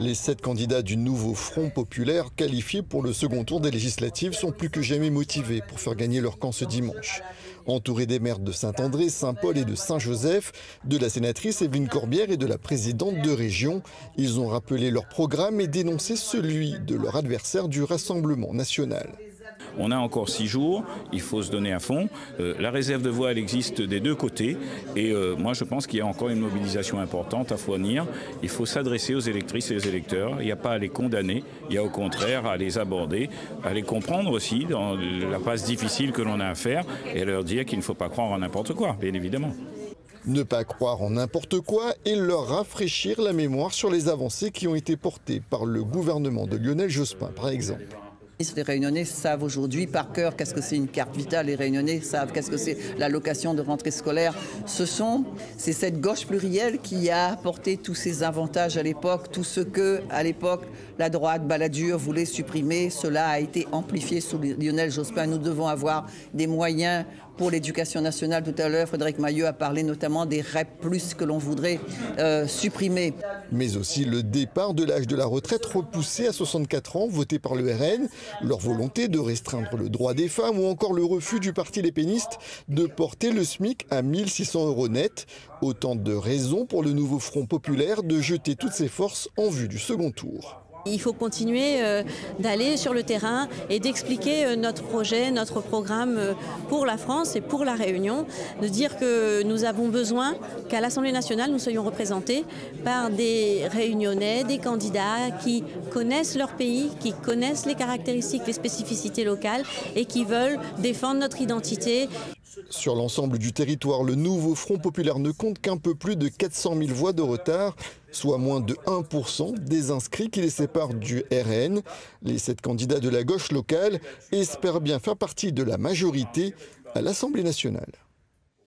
Les 7 candidats du nouveau Front populaire qualifiés pour le second tour des législatives sont plus que jamais motivés pour faire gagner leur camp ce dimanche. Entourés des maires de Saint-André, Saint-Paul et de Saint-Joseph, de la sénatrice Evelyne Corbière et de la présidente de région, ils ont rappelé leur programme et dénoncé celui de leur adversaire du Rassemblement national. On a encore 6 jours, il faut se donner à fond. La réserve de voix, elle existe des deux côtés. Et moi, je pense qu'il y a encore une mobilisation importante à fournir. Il faut s'adresser aux électrices et aux électeurs. Il n'y a pas à les condamner, il y a au contraire à les aborder, à les comprendre aussi dans la passe difficile que l'on a à faire et à leur dire qu'il ne faut pas croire en n'importe quoi, bien évidemment. Ne pas croire en n'importe quoi et leur rafraîchir la mémoire sur les avancées qui ont été portées par le gouvernement de Lionel Jospin, par exemple. Les Réunionnais savent aujourd'hui par cœur qu'est-ce que c'est une carte vitale. Les Réunionnais savent qu'est-ce que c'est l'allocation de rentrée scolaire. C'est cette gauche plurielle qui a apporté tous ces avantages à l'époque, tout ce que, à l'époque, la droite Balladur voulait supprimer. Cela a été amplifié sous Lionel Jospin. Nous devons avoir des moyens pour l'éducation nationale. Tout à l'heure, Frédéric Mailleux a parlé notamment des REP+, que l'on voudrait supprimer. Mais aussi le départ de l'âge de la retraite repoussé à 64 ans, voté par le RN, leur volonté de restreindre le droit des femmes ou encore le refus du parti Les Pénistes de porter le SMIC à 1 600 € net. Autant de raisons pour le nouveau Front populaire de jeter toutes ses forces en vue du second tour. Il faut continuer d'aller sur le terrain et d'expliquer notre projet, notre programme pour la France et pour la Réunion, de dire que nous avons besoin qu'à l'Assemblée nationale, nous soyons représentés par des Réunionnais, des candidats qui connaissent leur pays, qui connaissent les caractéristiques, les spécificités locales et qui veulent défendre notre identité. Sur l'ensemble du territoire, le nouveau Front populaire ne compte qu'un peu plus de 400 000 voix de retard, soit moins de 1% des inscrits qui les séparent du RN. Les 7 candidats de la gauche locale espèrent bien faire partie de la majorité à l'Assemblée nationale.